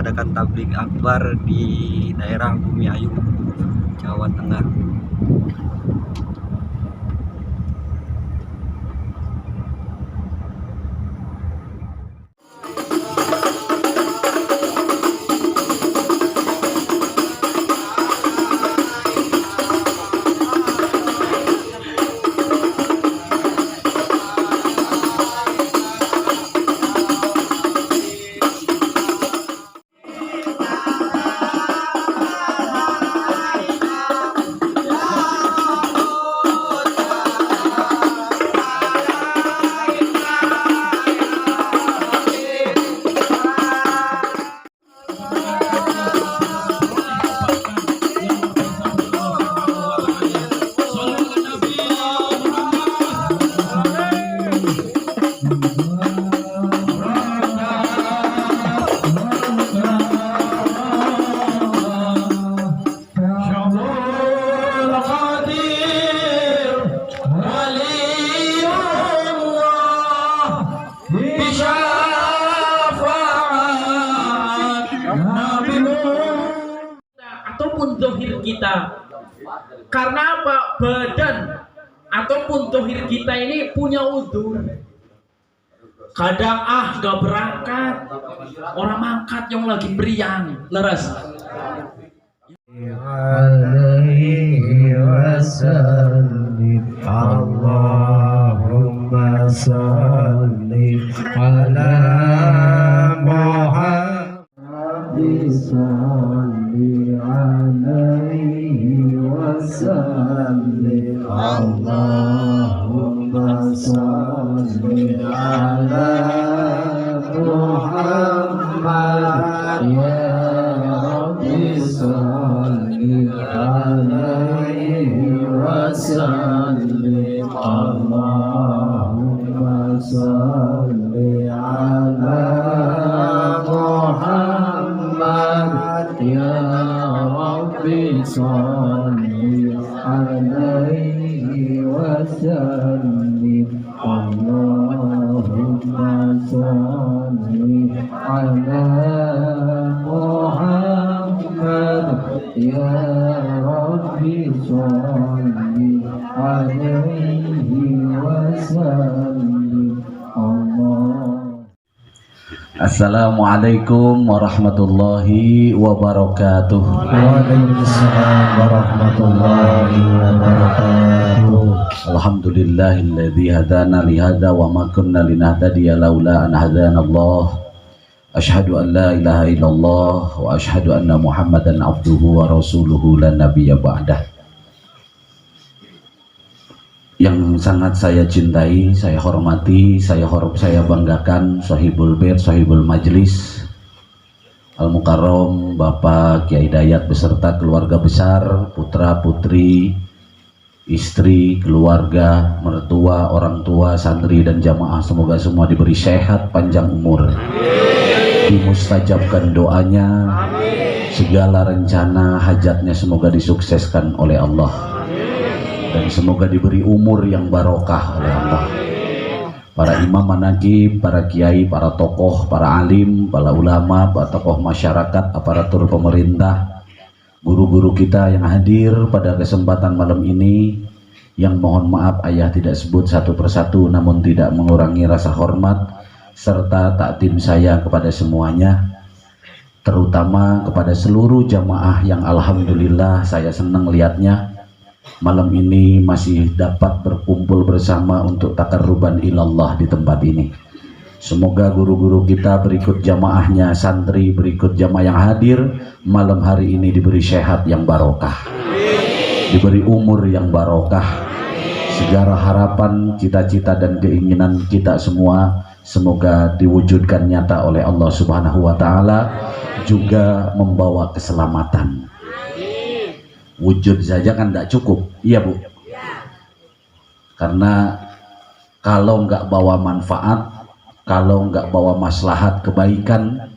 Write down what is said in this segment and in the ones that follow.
mengadakan tablik akbar di daerah Bumiayu, Jawa Tengah. Ataupun dohir kita, karena apa? Badan ataupun dohir kita ini punya udzur. Kadang gak berangkat, orang mangkat yang lagi meriang, leres. Alaihi wasallim, Allahumma salli ala Muhammad, salli alaihi wasallim, Allahumma salli ala Muhammad, ya Rabbi salli alaihi wasallim, Allahumma salli ala Muhammad, ya Rabbi salli alaihi wasallim, Allahumma salli ala Muhammad, ya Rabbi salli alaihi wasallim. Assalamualaikum warahmatullahi wabarakatuh. Waalaikumsalam warahmatullahi wabarakatuh. Alhamdulillahilladzi hadana li hadza wa ma kunna linahtadiya laula an hadana Allah. Asyhadu an la ilaha illallah wa asyhadu anna Muhammadan abduhu wa rasuluhu la nabiyya ba'dah. Yang sangat saya cintai, saya hormati, saya banggakan Sohibul Bait, Sohibul Majlis Al-Mukarram Bapak Kiai Dayat beserta keluarga besar, putra putri, istri, keluarga, mertua, orang tua, santri dan jamaah, semoga semua diberi sehat, panjang umur, dimustajabkan doanya, segala rencana hajatnya semoga disukseskan oleh Allah, dan semoga diberi umur yang barokah oleh Allah. Para imam manaqib, para kiai, para tokoh, para alim, para ulama, para tokoh masyarakat, aparatur pemerintah, guru-guru kita yang hadir pada kesempatan malam ini, yang mohon maaf ayah tidak sebut satu persatu, namun tidak mengurangi rasa hormat serta takdim saya kepada semuanya, terutama kepada seluruh jamaah yang alhamdulillah saya senang lihatnya malam ini masih dapat berkumpul bersama untuk takarruban ilallah di tempat ini. Semoga guru-guru kita berikut jamaahnya, santri berikut jamaah yang hadir malam hari ini diberi sehat yang barokah, diberi umur yang barokah, segala harapan, cita-cita dan keinginan kita semua semoga diwujudkan nyata oleh Allah Subhanahu wa Ta'ala, juga membawa keselamatan. Wujud saja kan tidak cukup, iya Bu, karena kalau nggak bawa manfaat, kalau nggak bawa maslahat kebaikan,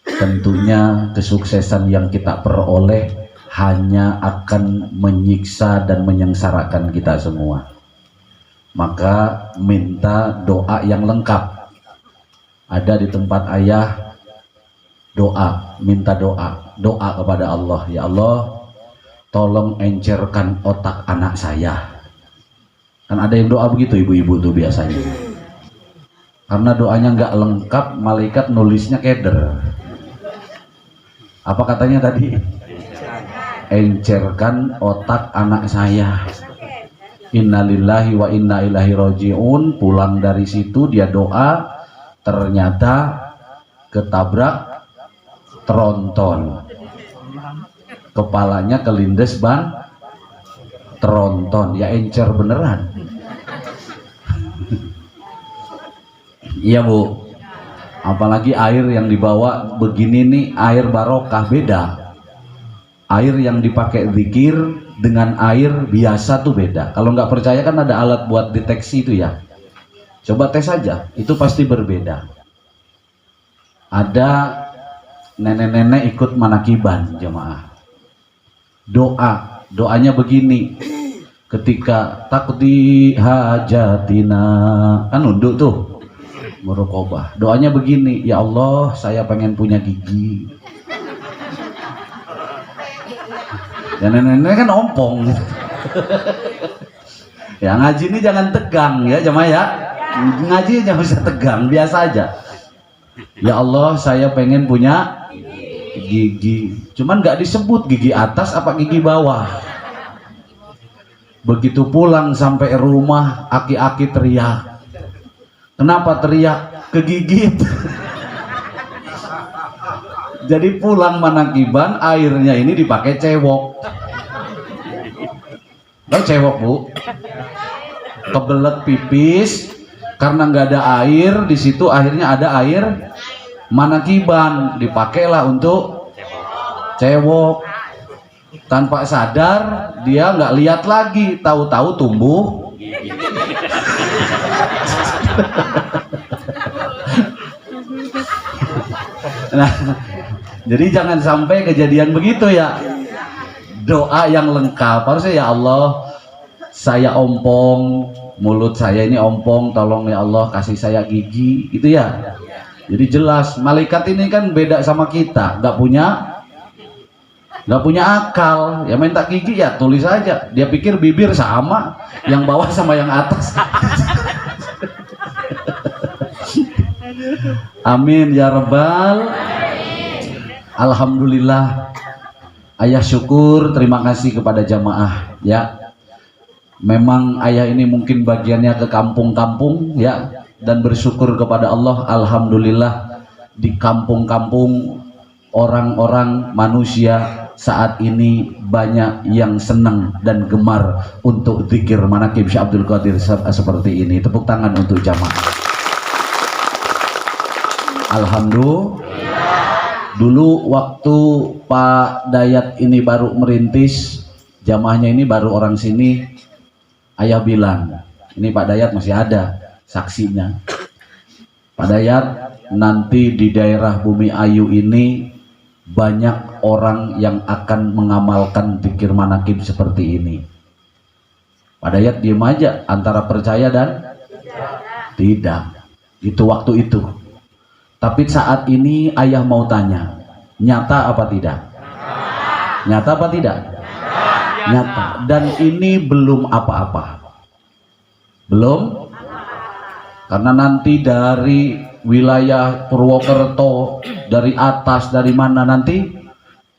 tentunya kesuksesan yang kita peroleh hanya akan menyiksa dan menyengsarakan kita semua. Maka minta doa yang lengkap, ada di tempat ayah doa, minta doa kepada Allah. Ya Allah, tolong encerkan otak anak saya. Kan ada yang doa begitu ibu-ibu tuh biasanya. Karena doanya nggak lengkap, malaikat nulisnya keder. Apa katanya tadi? Encerkan otak anak saya. Innalillahi wa inna ilaihi rajiun. Pulang dari situ dia doa, ternyata ketabrak tronton. Kepalanya kelindes ban tronton. Ya encer beneran. Iya Bu, apalagi air yang dibawa begini nih, air barokah beda. Air yang dipakai zikir dengan air biasa tuh beda. Kalau nggak percaya kan ada alat buat deteksi itu ya. Coba tes aja, itu pasti berbeda. Ada nenek-nenek ikut manakiban jemaah. Doanya begini. Ketika takdi hajatina, kan nunduk tuh. Murokobah. Doanya begini, ya Allah, saya pengen punya gigi. Ya nenek-nenek kan ompong. Ya ngaji ini jangan tegang ya jemaah ya. Ngaji jangan bisa tegang, biasa aja. Ya Allah, saya pengen punya gigi. Cuman nggak disebut gigi atas apa gigi bawah. Begitu pulang sampai rumah, aki-aki teriak. Kenapa teriak? Kegigit. Jadi pulang manakiban, airnya ini dipakai cewok. Tahu cewok Bu? Kebelet pipis, karena nggak ada air di situ, akhirnya ada air manakiban, dipakailah untuk cewok. Tanpa sadar dia nggak lihat lagi, tahu-tahu tumbuh. Nah, jadi jangan sampai kejadian begitu ya. Doa yang lengkap harusnya, ya Allah, saya ompong, mulut saya ini ompong, tolong ya Allah kasih saya gigi, gitu ya. Jadi jelas, malaikat ini kan beda sama kita, nggak punya akal. Ya minta gigi ya tulis aja, dia pikir bibir sama, yang bawah sama yang atas. Amin ya rabbal. Alhamdulillah, ayah syukur, terima kasih kepada jamaah ya. Memang ayah ini mungkin bagiannya ke kampung-kampung ya, dan bersyukur kepada Allah. Alhamdulillah, di kampung-kampung orang-orang manusia saat ini banyak yang senang dan gemar untuk zikir manaqib Syekh Abdul Qadir seperti ini. Tepuk tangan untuk jamaah. Alhamdulillah. Dulu waktu Pak Dayat ini baru merintis, jamaahnya ini baru orang sini, ayah bilang, ini Pak Dayat masih ada saksinya. Pak Dayat, nanti di daerah Bumi Ayu ini banyak orang yang akan mengamalkan zikir manaqib seperti ini. Pak Dayat diem aja, antara percaya dan tidak. Itu waktu itu. Tapi saat ini ayah mau tanya, nyata apa tidak? Nyata apa tidak? Nyata. Dan ini belum apa-apa. Belum? Karena nanti dari wilayah Purwokerto, dari atas, dari mana nanti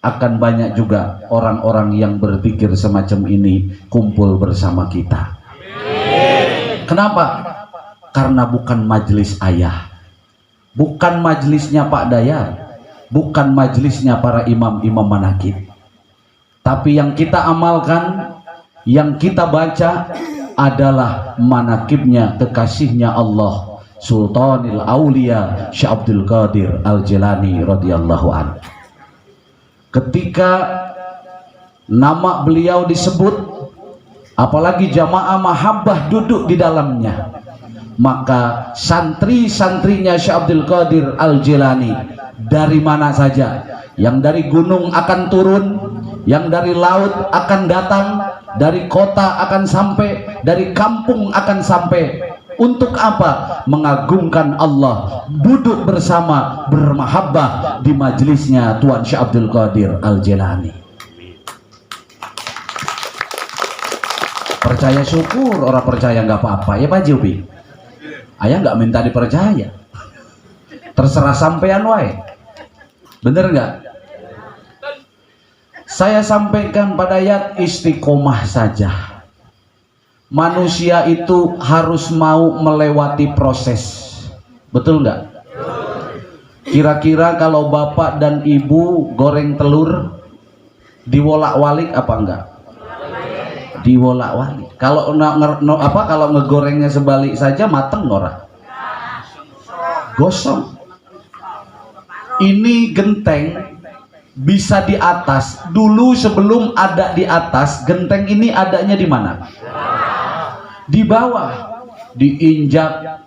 akan banyak juga orang-orang yang berzikir semacam ini kumpul bersama kita. Kenapa? Karena bukan majelis ayah, bukan majelisnya Pak Dayat, bukan majelisnya para imam-imam manaqib. Tapi yang kita amalkan, yang kita baca adalah manaqibnya kekasihnya Allah, Sultanil Aulia Syekh Abdul Qadir Al-Jilani radhiyallahu anhu. Ketika nama beliau disebut, apalagi jamaah mahabbah duduk di dalamnya, maka santri-santrinya Syekh Abdul Qadir Al-Jilani dari mana saja, yang dari gunung akan turun, yang dari laut akan datang, dari kota akan sampai, dari kampung akan sampai, Untuk apa? Mengagungkan Allah, duduk bersama, bermahabbah di majelisnya Tuan Syekh Abdul Qadir Al-Jilani. Percaya syukur, orang percaya nggak apa-apa ya Pak Jubi. Ayah nggak minta dipercaya, terserah sampean wae. Bener nggak? Saya sampaikan pada ayat istiqomah saja. Manusia itu harus mau melewati proses. Betul nggak? Kira-kira kalau bapak dan ibu goreng telur diwolak-walik apa enggak? Diwolak-walik. Kalau kalau ngegorengnya sebalik saja mateng ora? Gosong. Ini genteng bisa di atas. Dulu sebelum ada di atas, genteng ini adanya di mana? Di bawah. Diinjak,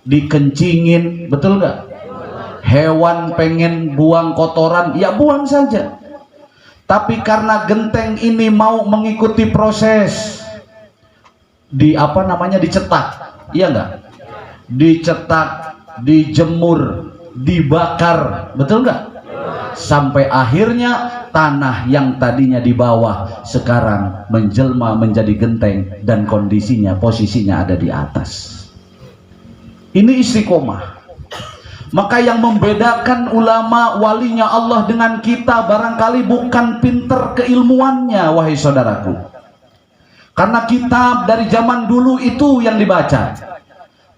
dikencingin, betul nggak? Hewan pengen buang kotoran, ya buang saja. Tapi karena genteng ini mau mengikuti proses dicetak, iya nggak? Dicetak, dijemur, dibakar, betul nggak? Sampai akhirnya tanah yang tadinya di bawah sekarang menjelma menjadi genteng dan kondisinya, posisinya ada di atas. Ini istiqomah. Maka yang membedakan ulama walinya Allah dengan kita barangkali bukan pinter keilmuannya, wahai saudaraku. Karena kitab dari zaman dulu itu yang dibaca,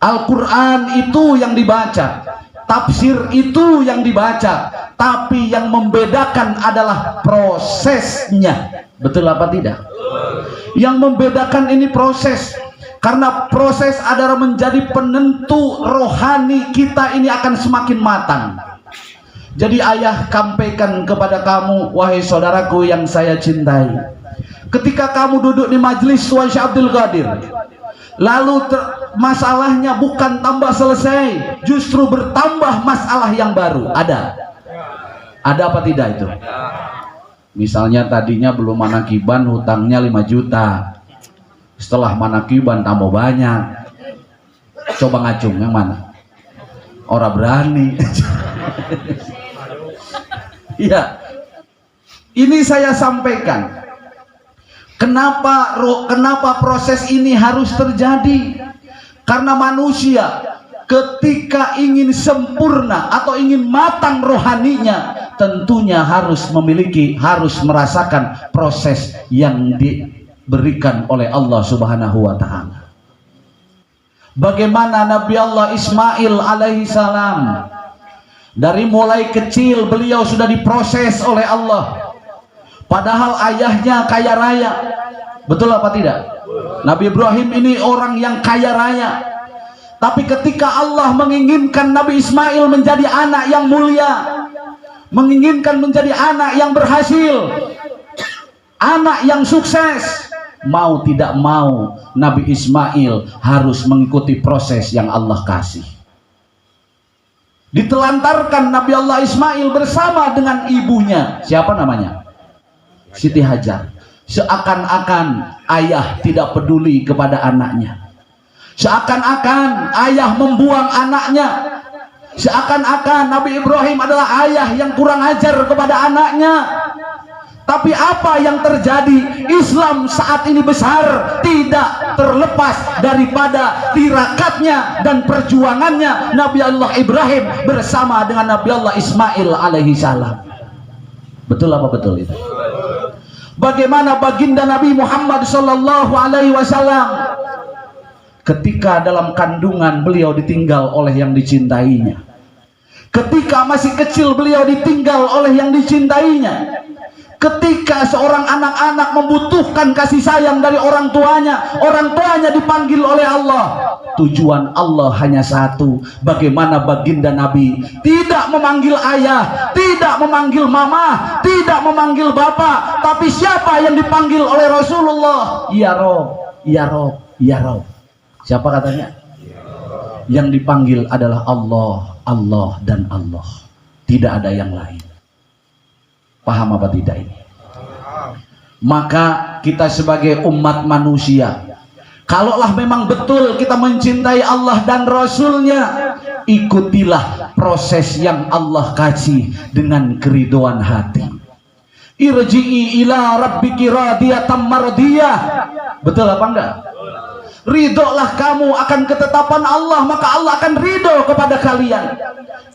Al-Quran itu yang dibaca, tafsir itu yang dibaca, tapi yang membedakan adalah prosesnya. Betul apa tidak? Yang membedakan ini proses. Karena proses adalah menjadi penentu rohani kita ini akan semakin matang. Jadi ayah sampaikan kepada kamu, wahai saudaraku yang saya cintai, ketika kamu duduk di majelis Tuan Syekh Abdul Qadir, lalu masalahnya bukan tambah selesai, justru bertambah masalah yang baru. Ada apa tidak itu? Misalnya tadinya belum manakiban, hutangnya 5 juta. Setelah manakiban tambah banyak. Coba ngacung yang mana? Orang berani. Iya. Ini saya sampaikan. Kenapa proses ini harus terjadi? Karena manusia ketika ingin sempurna atau ingin matang rohaninya, tentunya harus merasakan proses yang diberikan oleh Allah Subhanahu wa ta'ala. Bagaimana Nabi Allah Ismail alaihi salam, dari mulai kecil beliau sudah diproses oleh Allah. Padahal ayahnya kaya raya. Betul apa tidak? Nabi Ibrahim ini orang yang kaya raya. Tapi ketika Allah menginginkan Nabi Ismail menjadi anak yang mulia, menginginkan menjadi anak yang berhasil, anak yang sukses, mau tidak mau Nabi Ismail harus mengikuti proses yang Allah kasih. Ditelantarkan Nabi Allah Ismail bersama dengan ibunya. Siapa namanya? Siti Hajar. Seakan-akan ayah tidak peduli kepada anaknya. Seakan-akan ayah membuang anaknya. Seakan-akan Nabi Ibrahim adalah ayah yang kurang ajar kepada anaknya. Tapi apa yang terjadi? Islam saat ini besar, tidak terlepas daripada tirakatnya dan perjuangannya Nabi Allah Ibrahim bersama dengan Nabi Allah Ismail alaihi salam. Betul apa betul itu? Bagaimana baginda Nabi Muhammad sallallahu alaihi wasallam ketika dalam kandungan beliau ditinggal oleh yang dicintainya. Ketika masih kecil beliau ditinggal oleh yang dicintainya. Ketika seorang anak-anak membutuhkan kasih sayang dari orang tuanya dipanggil oleh Allah. Tujuan Allah hanya satu, bagaimana baginda Nabi tidak memanggil ayah, tidak memanggil mama, tidak memanggil bapak, tapi siapa yang dipanggil oleh Rasulullah? Ya Rob, ya Rob, ya Rob. Siapa katanya? Yang dipanggil adalah Allah, Allah dan Allah. Tidak ada yang lain. Paham apa tidak ini? Maka kita sebagai umat manusia, Kalaulah memang betul kita mencintai Allah dan Rasulnya, ikutilah proses yang Allah kasih dengan keriduan hati. Irji'i ila rabbiki radiyatan mardiyah. Betul apa enggak? Ridholah kamu akan ketetapan Allah, maka Allah akan ridho kepada kalian.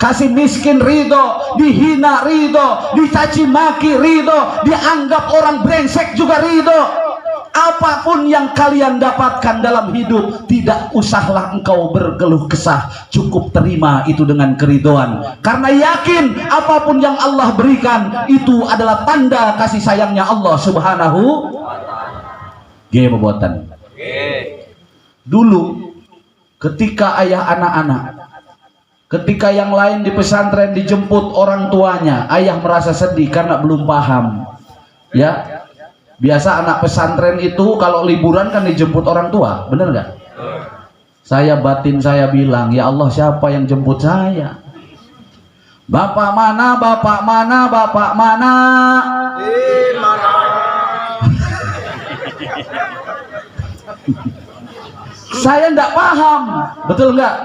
Kasih miskin ridho, dihina ridho, dicaci maki ridho, dianggap orang brengsek juga ridho. Apapun yang kalian dapatkan dalam hidup, tidak usahlah engkau berkeluh kesah, cukup terima itu dengan keridhaan, karena yakin apapun yang Allah berikan itu adalah tanda kasih sayangnya Allah Subhanahu wa ta'ala. Pembuatan dulu ketika ayah anak-anak, ketika yang lain di pesantren dijemput orang tuanya, ayah merasa sedih karena belum paham. Ya, biasa anak pesantren itu kalau liburan kan dijemput orang tua, bener nggak? Saya batin saya bilang, ya Allah, siapa yang jemput saya? Bapak mana, bapak mana, bapak mana? Saya nggak paham, betul nggak?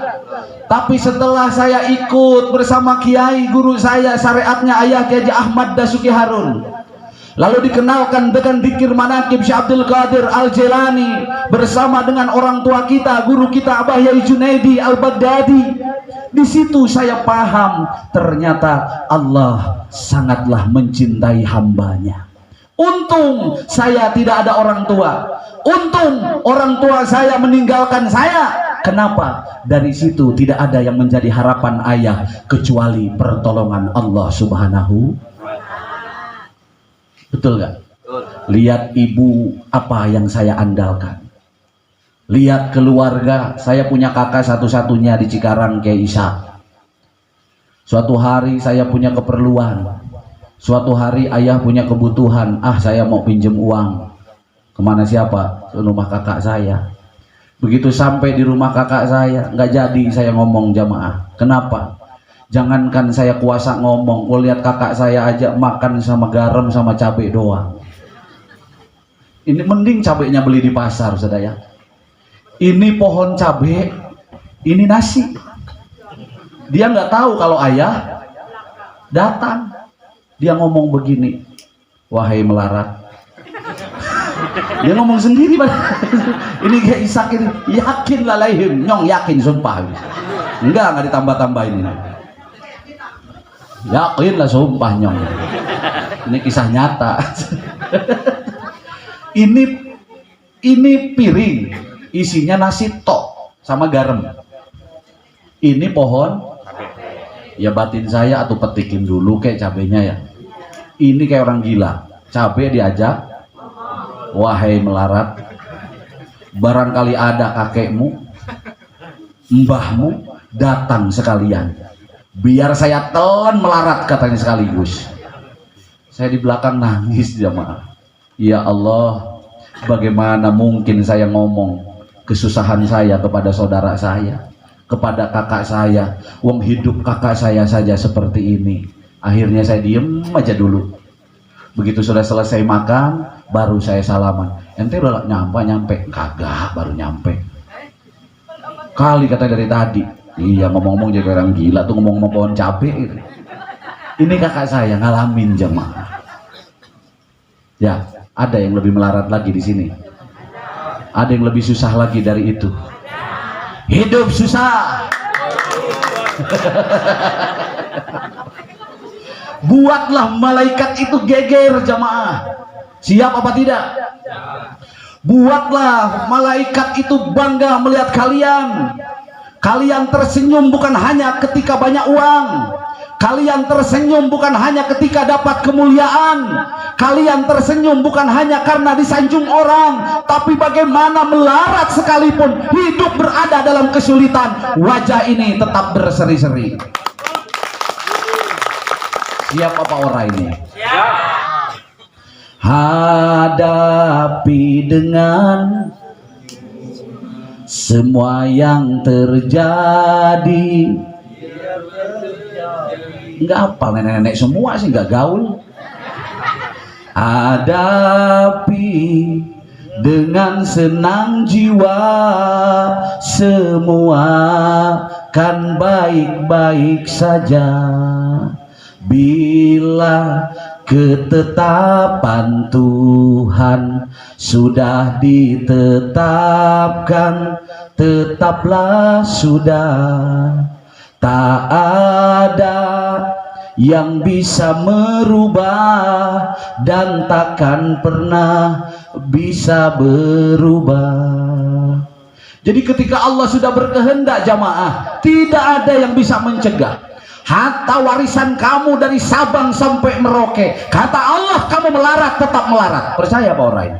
Tapi setelah saya ikut bersama kiai guru saya, syariatnya ayah Kiai Ahmad Dasuki Harun, lalu dikenalkan dengan dzikir manaqib Syekh Abdul Qadir Al-Jilani bersama dengan orang tua kita, guru kita Abah Yai Junaidi Al-Baghdadi. Di situ saya paham ternyata Allah sangatlah mencintai hambanya. Untung saya tidak ada orang tua. Untung orang tua saya meninggalkan saya. Kenapa? Dari situ tidak ada yang menjadi harapan ayah kecuali pertolongan Allah Subhanahu. Betul gak? Lihat ibu apa yang saya andalkan. Lihat keluarga, saya punya kakak satu-satunya di Cikarang, Kiai Isa. Suatu hari saya punya keperluan, suatu hari ayah punya kebutuhan, saya mau pinjem uang. Kemana siapa? Ke rumah kakak saya. Begitu sampai di rumah kakak saya, nggak jadi saya ngomong jamaah. Kenapa? Jangankan saya kuasa ngomong, lihat kakak saya aja makan sama garam sama cabai doang. Ini mending cabainya beli di pasar, saudara ya. Ini pohon cabai, ini nasi. Dia nggak tahu kalau ayah datang. Dia ngomong begini, wahai melarat. Dia ngomong sendiri, ini kayak Ishak ini, yakin lalaihim, nyong yakin sumpah. Enggak ditambah-tambahin ini. Yakin lah sumpah nyong. Ini kisah nyata. Ini piring isinya nasi tok sama garam. Ini pohon, ya batin saya atau petikin dulu kayak cabenya ya. Ini kayak orang gila, cabai diajak. Wahai melarat, barangkali ada kakekmu, mbahmu datang sekalian, biar saya telan melarat, katanya sekaligus. Saya di belakang nangis jamaah. Ya Allah, bagaimana mungkin saya ngomong kesusahan saya kepada saudara saya, kepada kakak saya, wong hidup kakak saya saja seperti ini. Akhirnya saya diem aja dulu. Begitu sudah selesai makan, baru saya salaman. Ente udah nyampe? Kagak, baru nyampe. Kali kata dari tadi. Iya, ngomong-ngomong jadi orang gila tuh, ngomong-ngomong pohon cabai. Ini kakak saya ngalamin jemaah. Ya, ada yang lebih melarat lagi di sini. Ada yang lebih susah lagi dari itu. Hidup susah. Buatlah malaikat itu geger jamaah. Siap apa tidak? Buatlah malaikat itu bangga melihat kalian. Kalian tersenyum bukan hanya ketika banyak uang. Kalian tersenyum bukan hanya ketika dapat kemuliaan. Kalian tersenyum bukan hanya karena disanjung orang, tapi bagaimana melarat sekalipun, hidup berada dalam kesulitan, wajah ini tetap berseri-seri. Siap apa orang ini? Siap. Hadapi dengan semua yang terjadi. Enggak apa, nenek-nenek semua sih, enggak gaul. Hadapi dengan senang jiwa, semua kan baik-baik saja bila ketetapan Tuhan sudah ditetapkan. Tetaplah sudah, tak ada yang bisa merubah dan takkan pernah bisa berubah. Jadi ketika Allah sudah berkehendak jamaah, tidak ada yang bisa mencegah. Hatta warisan kamu dari Sabang sampai Merauke, kata Allah kamu melarat tetap melarat. Percaya apa orang ini?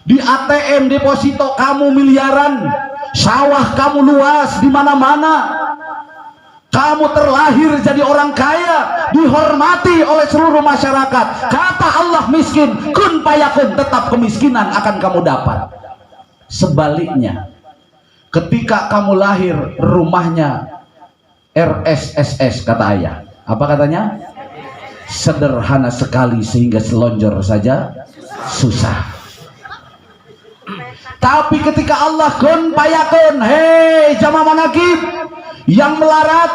Di ATM deposito kamu miliaran, sawah kamu luas di mana-mana. Kamu terlahir jadi orang kaya, dihormati oleh seluruh masyarakat. Kata Allah miskin, kun payakun, tetap kemiskinan akan kamu dapat. Sebaliknya, ketika kamu lahir rumahnya RSSS kata ayah. Apa katanya? Sederhana sekali sehingga selonjor saja susah. Tapi ketika Allah kun payakun, hei jamaah manakib, yang melarat,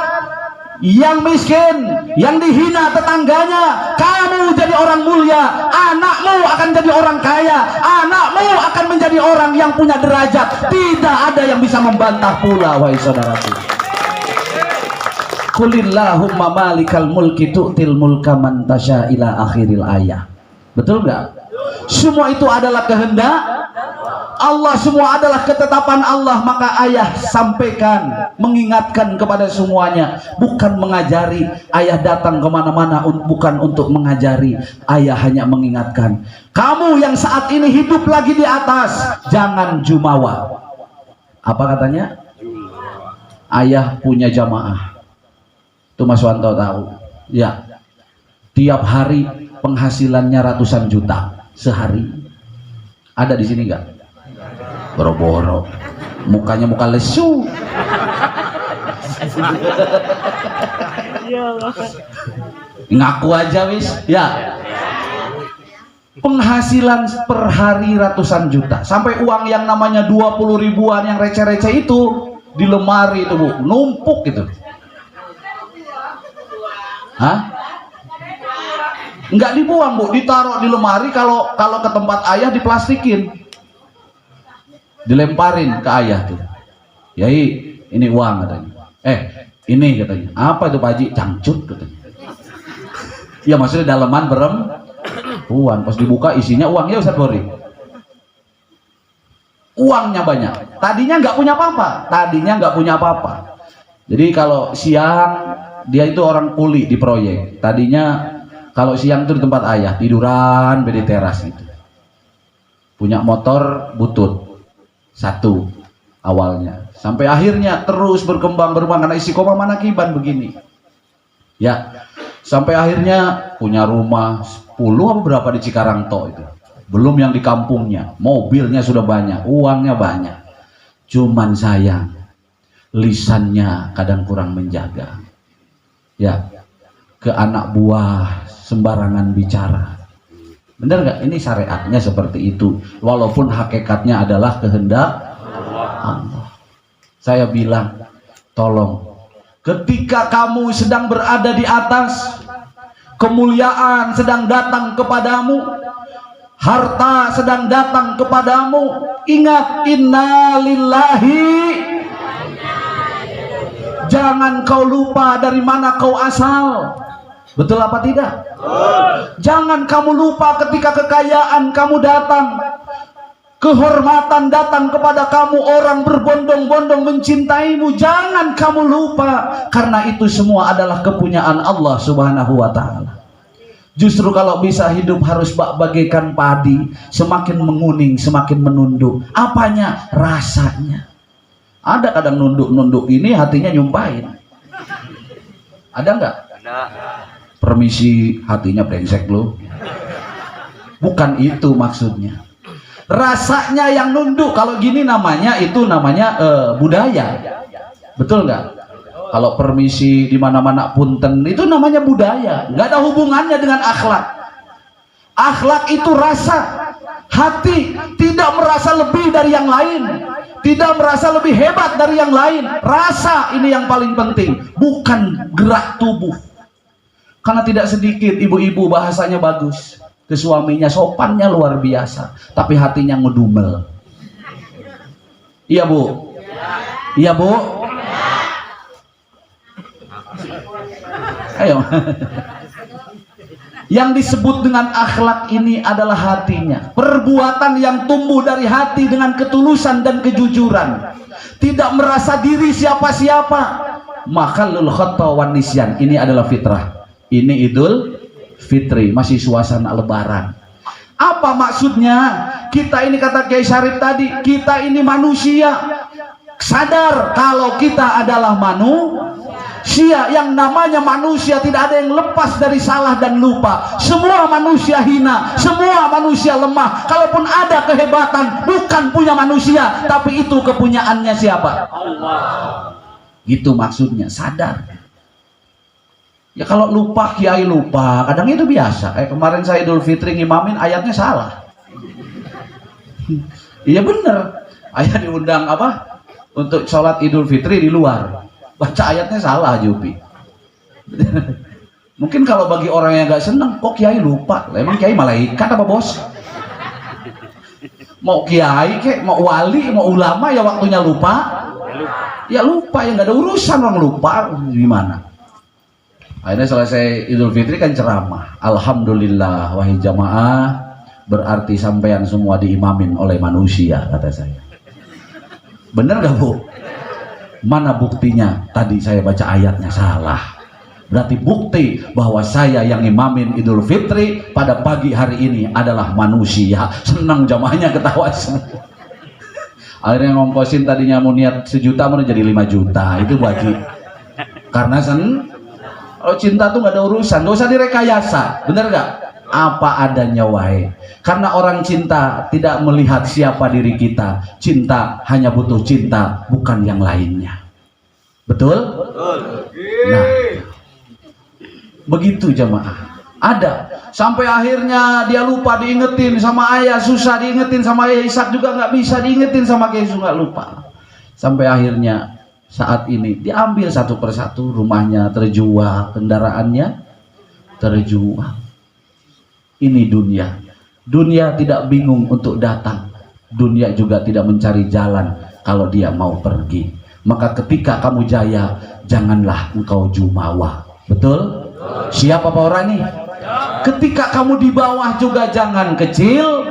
yang miskin, yang dihina tetangganya, kamu jadi orang mulia, anakmu akan jadi orang kaya, anakmu akan menjadi orang yang punya derajat. Tidak ada yang bisa membantah pula, wahai saudaraku. Qulillahumma malikal mulki tu'til mulka man tasya ila akhiril ayah. Betul nggak? Semua itu adalah kehendak Allah, semua adalah ketetapan Allah. Maka ayah sampaikan, mengingatkan kepada semuanya, bukan mengajari. Ayah datang kemana-mana bukan untuk mengajari, ayah hanya mengingatkan. Kamu yang saat ini hidup lagi di atas, jangan jumawa. Apa katanya? Ayah punya jamaah. Itu Mas Wanto tahu. Ya, tiap hari penghasilannya ratusan juta sehari. Ada di sini nggak? Boro-boro, mukanya muka lesu. Ngaku aja wis, ya. Penghasilan per hari ratusan juta, sampai uang yang namanya 20 ribuan yang receh-receh itu di lemari itu, Bu, numpuk gitu. Hah? Nggak dibuang, Bu, ditaruh di lemari. Kalau ke tempat ayah diplastikin, dilemparin ke ayah tuh. Yai, ini uang katanya. Ini katanya. Apa itu Pak Haji? Cangcut katanya. Ya maksudnya daleman uang. Pas dibuka isinya uangnya Ustaz Bori. Uangnya banyak. Tadinya nggak punya apa-apa. Jadi kalau siang dia itu orang kuli di proyek. Tadinya kalau siang itu di tempat ayah tiduran di teras gitu. Punya motor butut. Satu awalnya, sampai akhirnya terus berkembang karena istiqomah manakiban begini. Ya, sampai akhirnya punya rumah 10 apa berapa di Cikarang Tok itu. Belum yang di kampungnya, mobilnya sudah banyak, uangnya banyak. Cuman sayang, lisannya kadang kurang menjaga. Ya, ke anak buah sembarangan bicara. Benar nggak? Ini syariatnya seperti itu, walaupun hakikatnya adalah kehendak Allah. Saya bilang, tolong, ketika kamu sedang berada di atas, kemuliaan sedang datang kepadamu, harta sedang datang kepadamu, ingat, innalillahi. Jangan kau lupa dari mana kau asal. Betul apa tidak? Jangan kamu lupa ketika kekayaan kamu datang, kehormatan datang kepada kamu, orang berbondong-bondong mencintaimu. Jangan kamu lupa, karena itu semua adalah kepunyaan Allah Subhanahu wa ta'ala. Justru kalau bisa hidup harus bagaikan padi, semakin menguning semakin menunduk. Apanya? Rasanya. Ada kadang nunduk-nunduk ini hatinya nyumpahin. Ada nggak? Ada. Permisi, hatinya brengsek lo. Bukan itu maksudnya. Rasanya yang nunduk. Kalau gini namanya budaya. Betul nggak? Kalau permisi di mana-mana punten itu namanya budaya. Nggak ada hubungannya dengan akhlak. Akhlak itu rasa. Hati tidak merasa lebih dari yang lain, tidak merasa lebih hebat dari yang lain. Rasa ini yang paling penting, bukan gerak tubuh. Karena tidak sedikit ibu-ibu bahasanya bagus ke suaminya, sopannya luar biasa, tapi hatinya ngedumel. Iya bu? Iya bu? Ayo. Yang disebut dengan akhlak ini adalah hatinya, perbuatan yang tumbuh dari hati dengan ketulusan dan kejujuran, tidak merasa diri siapa-siapa. Mahalul khata wan nisyan, ini adalah fitrah. Ini Idul Fitri, masih suasana lebaran. Apa maksudnya? Kita ini, kata Kiai Syarif tadi, kita ini manusia. Sadar kalau kita adalah manusia. Yang namanya manusia tidak ada yang lepas dari salah dan lupa. Semua manusia hina, semua manusia lemah. Kalaupun ada kehebatan, bukan punya manusia, tapi itu kepunyaannya siapa? Allah. Gitu maksudnya, sadar. Ya kalau lupa, kiai lupa, kadang itu biasa. Kayak kemarin saya Idul Fitri ngimamin, ayatnya salah. Iya bener, ayat diundang apa? Untuk sholat Idul Fitri di luar, baca ayatnya salah Jupi. Mungkin kalau bagi orang yang gak seneng, kok kiai lupa? Emang kiai malaikat apa bos? Mau kiai kek, mau wali, mau ulama, ya waktunya lupa. Ya lupa, ya gak ada urusan orang lupa. Gimana? Akhirnya selesai Idul Fitri kan ceramah. Alhamdulillah wahai jamaah, berarti sampean semua diimamin oleh manusia, kata saya. Bener gak bu? Mana buktinya? Tadi saya baca ayatnya salah. Berarti bukti bahwa saya yang imamin Idul Fitri pada pagi hari ini adalah manusia. Senang jamaahnya, ketawa semua. Akhirnya ngongkosin tadinya mau niat 1 juta mau jadi 5 juta. Itu wajib. Karena kalau cinta tuh gak ada urusan, gak usah direkayasa, bener gak? Apa adanya wae. Karena orang cinta tidak melihat siapa diri kita. Cinta hanya butuh cinta, bukan yang lainnya. Betul? Betul. Nah, begitu jamaah. Ada sampai akhirnya dia lupa diingetin sama ayah, susah diingetin sama ayah. Ishak juga nggak bisa diingetin sama Kiai, nggak lupa. Sampai akhirnya saat ini diambil satu persatu, rumahnya terjual, kendaraannya terjual. Ini dunia. Dunia tidak bingung untuk datang. Dunia juga tidak mencari jalan kalau dia mau pergi. Maka ketika kamu jaya, janganlah engkau jumawa. Betul? Siap apa orang ini? Ketika kamu di bawah juga jangan kecil,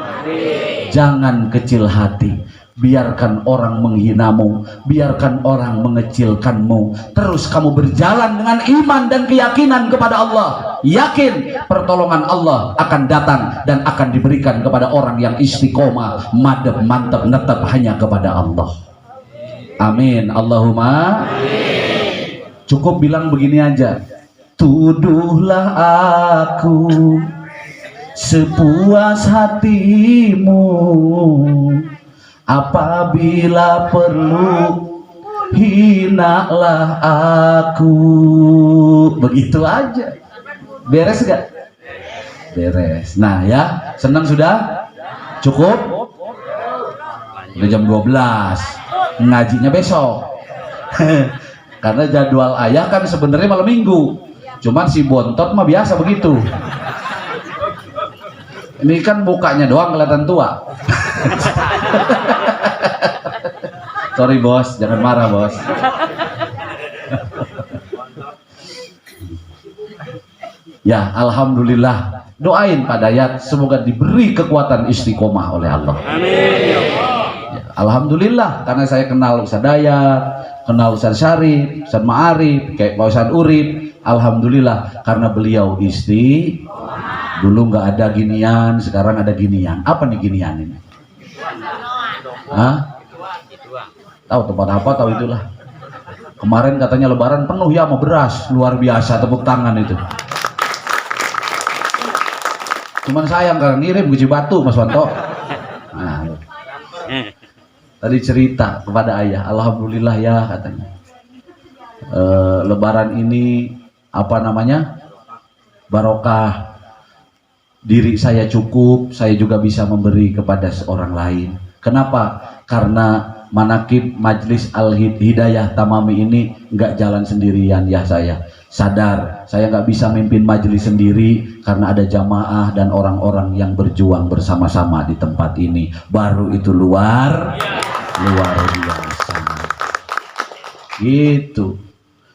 jangan kecil hati. Biarkan orang menghinamu, biarkan orang mengecilkanmu. Terus kamu berjalan dengan iman dan keyakinan kepada Allah. Yakin pertolongan Allah akan datang dan akan diberikan kepada orang yang istiqomah, madep, mantep, netep hanya kepada Allah. Amin. Allahumma amin. Cukup bilang begini aja. Tuduhlah aku sepuas hatimu, apabila perlu hinalah aku. Begitu aja. Beres gak? Beres. Nah ya, senang sudah? Cukup? Udah jam 12. Ngajinya besok. Karena jadwal ayah kan sebenarnya malam minggu. Cuman si bontot mah biasa begitu. Ini kan mukanya doang kelihatan tua. Sorry bos, jangan marah bos. Ya, alhamdulillah. Doain Pak Dayat semoga diberi kekuatan istiqomah oleh Allah. Amin. Ya, alhamdulillah, karena saya kenal Ustaz Dayat, kenal Ustaz Syarif, Ustaz Ma'arif, kayak Pak Ustaz Urip. Alhamdulillah karena beliau dulu nggak ada ginian, sekarang ada ginian. Apa nih ginian ini? Hah? Tahu tempat apa? Tahu itulah. Kemarin katanya Lebaran penuh ya sama beras, luar biasa, tepuk tangan itu. Cuman sayang karena ngirim biji batu Mas Wanto. Nah, tadi cerita kepada ayah, alhamdulillah ya katanya. Lebaran ini apa namanya? Barokah. diri saya cukup, saya juga bisa memberi kepada orang lain. Kenapa? Karena manakib Majlis Al-Hidayah Tamami ini nggak jalan sendirian ya. Saya sadar saya nggak bisa mimpin majelis sendiri karena ada jamaah dan orang-orang yang berjuang bersama-sama di tempat ini. Baru itu luar biasa. Gitu.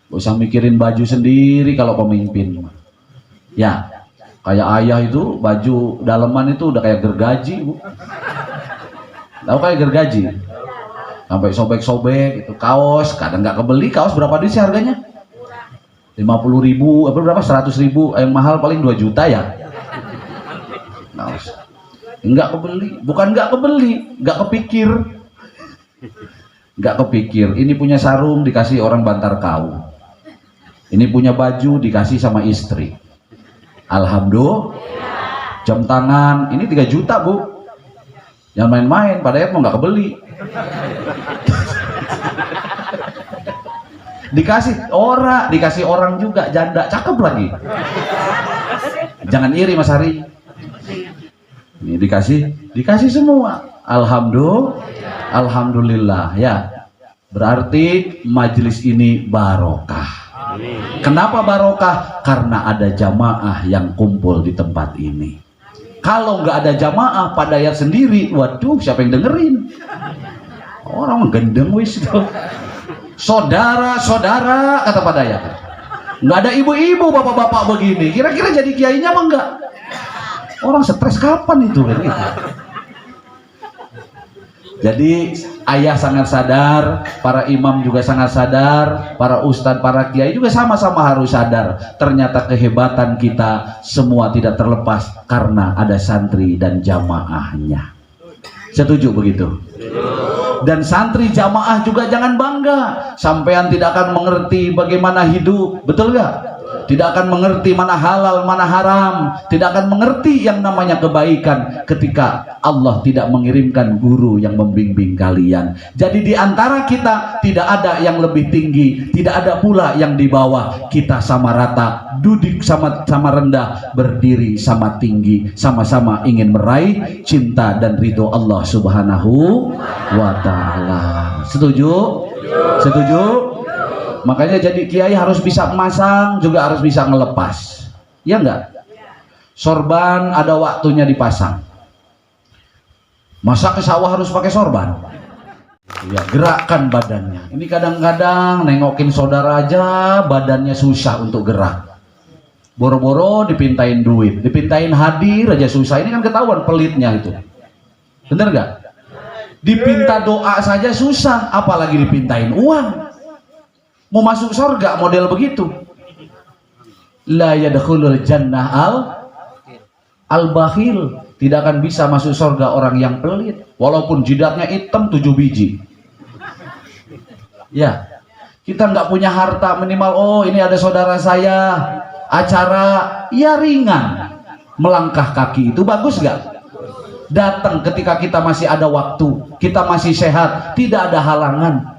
Gak usah mikirin baju sendiri kalau pemimpin. Ya, kayak ayah itu baju daleman itu udah kayak gergaji, Bu. Tahu kayak gergaji? Sampai sobek-sobek itu kaos, kadang nggak kebeli. Kaos berapa duit sih harganya? 50.000, apa berapa? 100.000. Yang mahal paling 2 juta ya. Kaos. Nggak kebeli, bukan nggak kebeli, nggak kepikir. Nggak kepikir. Ini punya sarung dikasih orang Bantar Kau. Ini punya baju dikasih sama istri. Alhamdulillah. Jam tangan ini 3 juta, Bu. Jangan main-main, padahal mau nggak kebeli. Dikasih orang juga, janda, cakep lagi. Jangan iri Mas Hari. Ini dikasih semua. Alhamdulillah ya. Berarti majelis ini barokah. Kenapa barokah? Karena ada jamaah yang kumpul di tempat ini. Kalau nggak ada jamaah pada ayat sendiri, waduh, siapa yang dengerin? Orang gendeng wis. Saudara-saudara kata pada ayat. Nggak ada ibu-ibu, bapak-bapak begini. Kira-kira jadi kiainya apa enggak? Orang stres kapan itu kan gitu. Jadi ayah sangat sadar, para imam juga sangat sadar, para ustadz, para kiai juga sama-sama harus sadar. Ternyata kehebatan kita semua tidak terlepas karena ada santri dan jamaahnya. Setuju begitu? Dan santri jamaah juga jangan bangga. Sampean tidak akan mengerti bagaimana hidup, betul gak? Tidak akan mengerti mana halal, mana haram. Tidak akan mengerti yang namanya kebaikan ketika Allah tidak mengirimkan guru yang membimbing kalian. Jadi di antara kita tidak ada yang lebih tinggi, tidak ada pula yang di bawah. Kita sama rata, duduk sama rendah, berdiri sama tinggi, sama-sama ingin meraih cinta dan ridho Allah Subhanahu wa ta'ala. Setuju? Setuju? Makanya jadi kiai harus bisa memasang, juga harus bisa ngelepas. Ya enggak? Sorban ada waktunya dipasang. Masa ke sawah harus pakai sorban? Ya, gerakkan badannya. Ini kadang-kadang nengokin saudara aja badannya susah untuk gerak. Boro-boro dipintain duit, dipintain hadir aja susah. Ini kan ketahuan pelitnya itu. Bener gak? Dipinta doa saja susah, apalagi dipintain uang. Mau masuk surga model begitu. La yadkhulul jannah al-bakhil. Tidak akan bisa masuk surga orang yang pelit. Walaupun jidatnya hitam 7 biji. Ya, kita nggak punya harta minimal. Oh, ini ada saudara saya. Acara, ya ringan. Melangkah kaki itu bagus nggak? Datang ketika kita masih ada waktu, kita masih sehat, tidak ada halangan.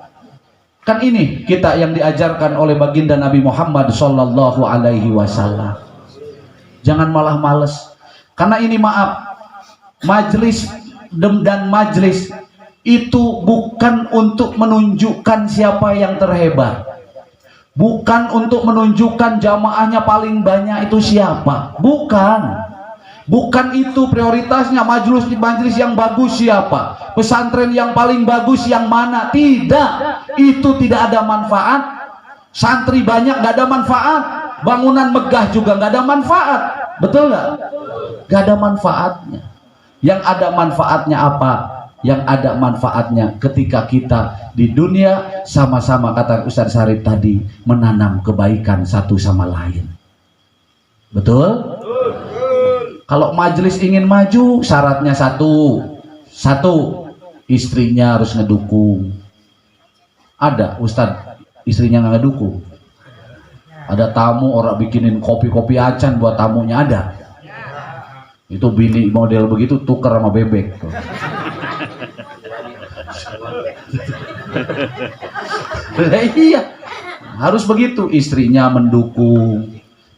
Kan ini kita yang diajarkan oleh baginda Nabi Muhammad Sallallahu Alaihi Wasallam. Jangan malah males. Karena ini maaf, majlis dan majlis itu bukan untuk menunjukkan siapa yang terhebat. Bukan untuk menunjukkan jamaahnya paling banyak itu siapa. Bukan. Bukan itu prioritasnya. Majelis yang bagus siapa, pesantren yang paling bagus yang mana. Tidak, itu tidak ada manfaat. Santri banyak nggak ada manfaat. Bangunan megah juga nggak ada manfaat. Betul nggak? Nggak ada manfaatnya. Yang ada manfaatnya apa? Yang ada manfaatnya ketika kita di dunia sama-sama, kata Ustaz Syarif tadi, menanam kebaikan satu sama lain. Betul? Kalau majelis ingin maju, syaratnya satu, istrinya harus ngedukung. Ada Ustadz istrinya nggak ngedukung. Ada tamu orang bikinin kopi-kopi acan buat tamunya, ada. Itu bini model begitu tuker sama bebek. Iya, harus begitu. Istrinya mendukung,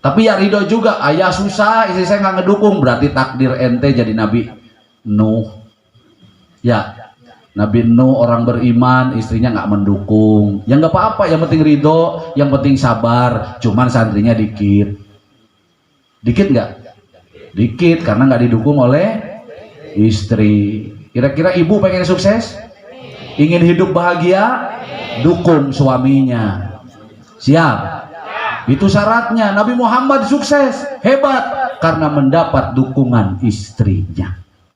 Tapi ya ridho juga, ayah susah, istri saya nggak ngedukung, berarti takdir ente jadi Nabi Nuh. Ya, Nabi Nuh orang beriman, istrinya nggak mendukung. Ya nggak apa-apa, yang penting ridho, yang penting sabar. Cuman santrinya dikit. Dikit nggak? Dikit, karena nggak didukung oleh istri. Kira-kira ibu pengen sukses? Ingin hidup bahagia? Dukung suaminya. Siap? Itu syaratnya. Nabi Muhammad sukses, hebat, karena mendapat dukungan istrinya.